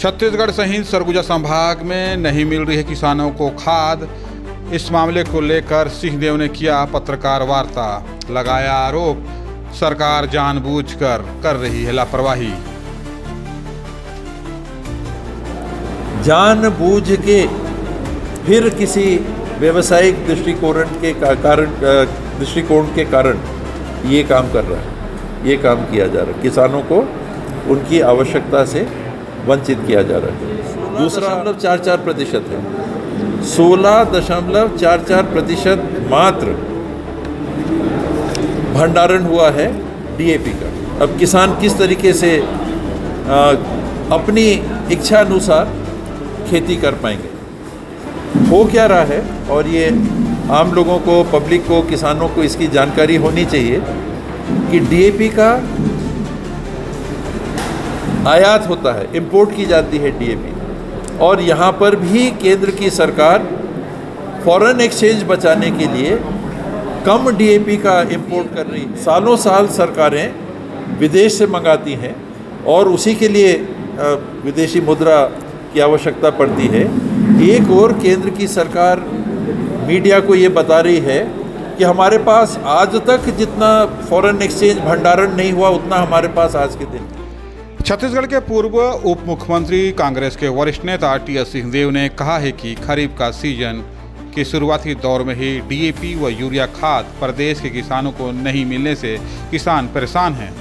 छत्तीसगढ़ सहित सरगुजा संभाग में नहीं मिल रही है किसानों को खाद। इस मामले को लेकर सिंहदेव ने किया पत्रकार वार्ता, लगाया आरोप सरकार जानबूझकर कर रही है लापरवाही। जानबूझ के फिर किसी व्यवसायिक दृष्टिकोण के कारण ये काम कर रहा है, ये काम किया जा रहा है। किसानों को उनकी आवश्यकता से वंचित किया जा रहा है। 16.44% है, 16.44% मात्र भंडारण हुआ है डीएपी का। अब किसान किस तरीके से अपनी इच्छा अनुसार खेती कर पाएंगे, हो क्या रहा है। और ये आम लोगों को, पब्लिक को, किसानों को इसकी जानकारी होनी चाहिए कि डीएपी का आयात होता है, इंपोर्ट की जाती है डीएपी, और यहाँ पर भी केंद्र की सरकार फॉरेन एक्सचेंज बचाने के लिए कम डीएपी का इंपोर्ट कर रही है। सालों साल सरकारें विदेश से मंगाती हैं और उसी के लिए विदेशी मुद्रा की आवश्यकता पड़ती है। एक और केंद्र की सरकार मीडिया को ये बता रही है कि हमारे पास आज तक जितना फॉरेन एक्सचेंज भंडारण नहीं हुआ उतना हमारे पास आज के दिन। छत्तीसगढ़ के पूर्व उप मुख्यमंत्री, कांग्रेस के वरिष्ठ नेता टीएस सिंहदेव ने कहा है कि खरीफ का सीजन के शुरुआती दौर में ही डीएपी व यूरिया खाद प्रदेश के किसानों को नहीं मिलने से किसान परेशान हैं।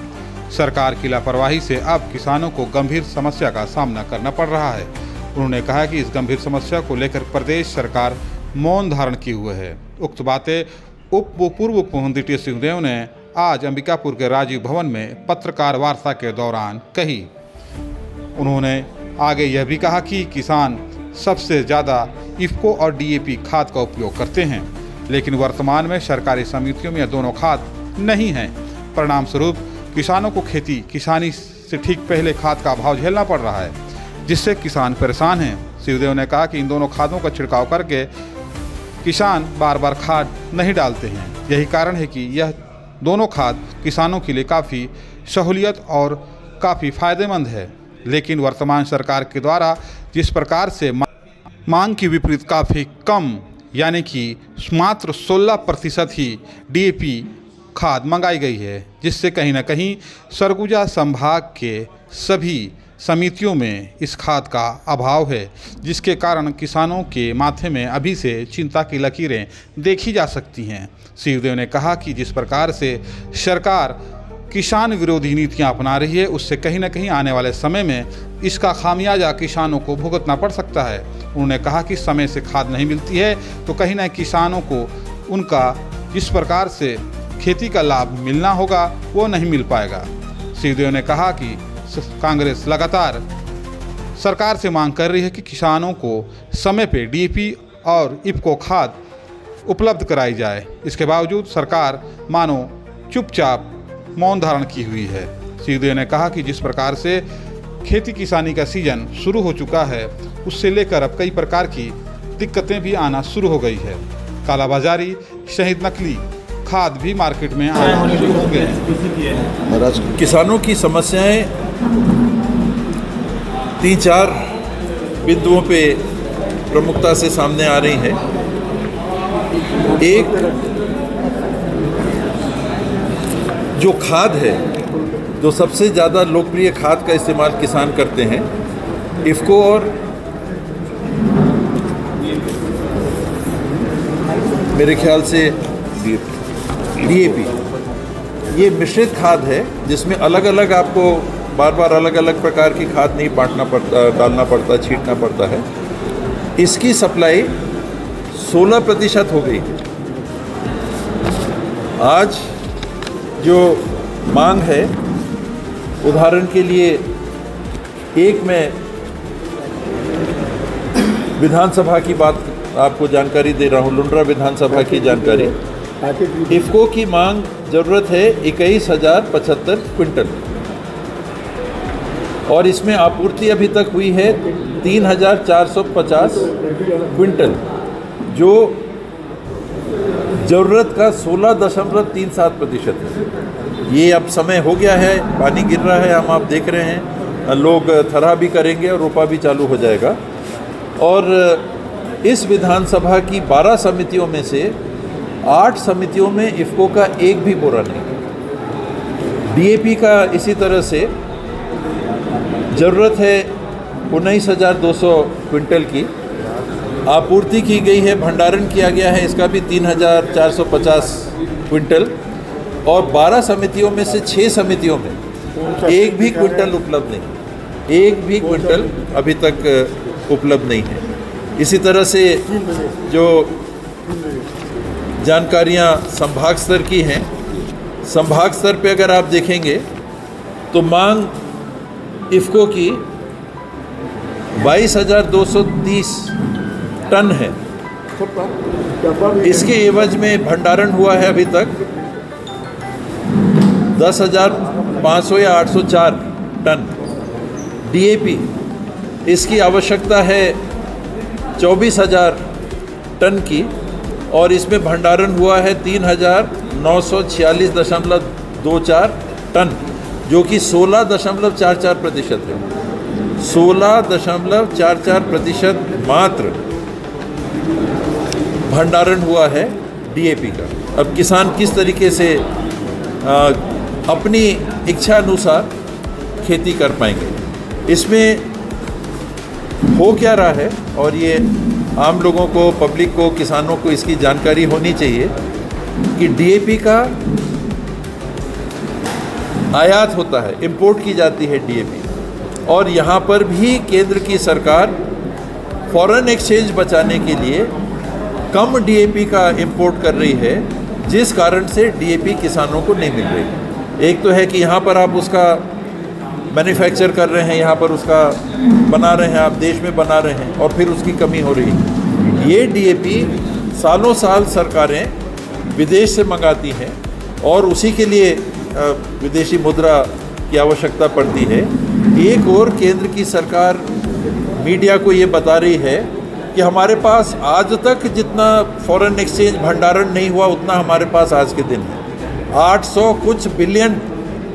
सरकार की लापरवाही से अब किसानों को गंभीर समस्या का सामना करना पड़ रहा है। उन्होंने कहा कि इस गंभीर समस्या को लेकर प्रदेश सरकार मौन धारण किए हुए है। उक्त बातें पूर्व उप मुख्यमंत्री टीएस सिंहदेव ने आज अंबिकापुर के राजीव भवन में पत्रकार वार्ता के दौरान कही। उन्होंने आगे यह भी कहा कि किसान सबसे ज़्यादा इफ्को और डीएपी खाद का उपयोग करते हैं, लेकिन वर्तमान में सरकारी समितियों में यह दोनों खाद नहीं हैं। परिणाम स्वरूप किसानों को खेती किसानी से ठीक पहले खाद का अभाव झेलना पड़ रहा है, जिससे किसान परेशान हैं। सिंहदेव ने कहा कि इन दोनों खादों का छिड़काव करके किसान बार बार खाद नहीं डालते हैं। यही कारण है कि यह दोनों खाद किसानों के लिए काफ़ी सहूलियत और काफ़ी फायदेमंद है, लेकिन वर्तमान सरकार के द्वारा जिस प्रकार से मांग की विपरीत काफ़ी कम, यानी कि मात्र 16% ही डीएपी खाद मंगाई गई है, जिससे कहीं ना कहीं सरगुजा संभाग के सभी समितियों में इस खाद का अभाव है, जिसके कारण किसानों के माथे में अभी से चिंता की लकीरें देखी जा सकती हैं। सिंहदेव ने कहा कि जिस प्रकार से सरकार किसान विरोधी नीतियां अपना रही है, उससे कहीं ना कहीं आने वाले समय में इसका खामियाजा किसानों को भुगतना पड़ सकता है। उन्होंने कहा कि समय से खाद नहीं मिलती है तो कहीं ना किसानों को उनका जिस प्रकार से खेती का लाभ मिलना होगा वो नहीं मिल पाएगा। सिंहदेव ने कहा कि कांग्रेस लगातार सरकार से मांग कर रही है कि किसानों को समय पे डीएपी और इफ्को खाद उपलब्ध कराई जाए। इसके बावजूद सरकार मानो चुपचाप मौन धारण की हुई है। सिंहदेव ने कहा कि जिस प्रकार से खेती किसानी का सीजन शुरू हो चुका है, उससे लेकर अब कई प्रकार की दिक्कतें भी आना शुरू हो गई है। कालाबाजारी सहित नकली खाद भी मार्केट में आना शुरू हो गए हैं। किसानों की समस्याएं 3-4 बिंदुओं पे प्रमुखता से सामने आ रही हैं। एक, जो खाद है, जो सबसे ज़्यादा लोकप्रिय खाद का इस्तेमाल किसान करते हैं, इफ्को और मेरे ख्याल से डीएपी, ये मिश्रित खाद है जिसमें अलग अलग आपको बार बार अलग अलग प्रकार की खाद नहीं डालना पड़ता, छींटना पड़ता है। इसकी सप्लाई 16% हो गई है। आज जो मांग है, उदाहरण के लिए एक मैं विधानसभा की बात आपको जानकारी दे रहा हूँ, लुंड्रा विधानसभा की जानकारी। इफ्को की मांग ज़रूरत है 21,075 क्विंटल और इसमें आपूर्ति अभी तक हुई है 3,450 क्विंटल, जो ज़रूरत का 16.37% है। ये अब समय हो गया है, पानी गिर रहा है, हम आप देख रहे हैं। लोग थरहा भी करेंगे और रोपा भी चालू हो जाएगा। और इस विधानसभा की 12 समितियों में से 8 समितियों में इफ़को का एक भी बोरा नहीं। डीएपी का इसी तरह से ज़रूरत है 19,200 क्विंटल की, आपूर्ति की गई है, भंडारण किया गया है इसका भी 3,450 क्विंटल, और 12 समितियों में से 6 समितियों में एक भी क्विंटल उपलब्ध नहीं, एक भी क्विंटल अभी तक उपलब्ध नहीं है। इसी तरह से जो जानकारियां संभाग स्तर की हैं, संभाग स्तर पे अगर आप देखेंगे तो मांग इफ़को की 22,230 टन है। इसके एवज में भंडारण हुआ है अभी तक 10,500 या 804 टन। डीएपी इसकी आवश्यकता है 24,000 टन की, और इसमें भंडारण हुआ है 3,946.24 टन, जो कि 16.44% है। 16.44% मात्र भंडारण हुआ है डीएपी का। अब किसान किस तरीके से अपनी इच्छा अनुसार खेती कर पाएंगे, इसमें हो क्या रहा है, और ये आम लोगों को, पब्लिक को, किसानों को इसकी जानकारी होनी चाहिए कि डीएपी का आयात होता है, इंपोर्ट की जाती है डीएपी, और यहाँ पर भी केंद्र की सरकार फॉरेन एक्सचेंज बचाने के लिए कम डीएपी का इंपोर्ट कर रही है, जिस कारण से डीएपी किसानों को नहीं मिल रही। एक तो है कि यहाँ पर आप उसका मैन्युफैक्चर कर रहे हैं, यहाँ पर उसका बना रहे हैं, आप देश में बना रहे हैं, और फिर उसकी कमी हो रही है। ये डीएपी सालों साल सरकारें विदेश से मंगाती हैं, और उसी के लिए विदेशी मुद्रा की आवश्यकता पड़ती है। एक और केंद्र की सरकार मीडिया को ये बता रही है कि हमारे पास आज तक जितना फॉरेन एक्सचेंज भंडारण नहीं हुआ, उतना हमारे पास आज के दिन है। 800 कुछ बिलियन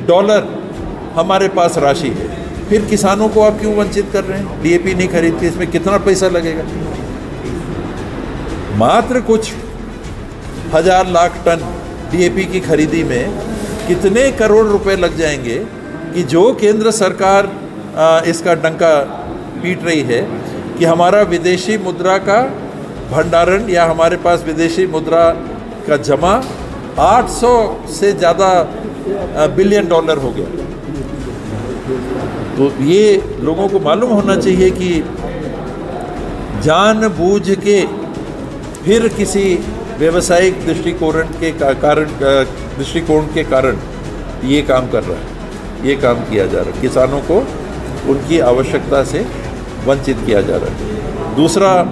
डॉलर हमारे पास राशि है। फिर किसानों को आप क्यों वंचित कर रहे हैं? डीएपी नहीं खरीद के इसमें कितना पैसा लगेगा? मात्र कुछ हजार लाख टन डीएपी की खरीदी में कितने करोड़ रुपए लग जाएंगे कि जो केंद्र सरकार इसका डंका पीट रही है कि हमारा विदेशी मुद्रा का भंडारण या हमारे पास विदेशी मुद्रा का जमा 800 से ज़्यादा बिलियन डॉलर हो गया। तो ये लोगों को मालूम होना चाहिए कि जानबूझ के फिर किसी व्यवसायिक दृष्टिकोण के कारण ये काम कर रहा है, ये काम किया जा रहा है। किसानों को उनकी आवश्यकता से वंचित किया जा रहा है। दूसरा,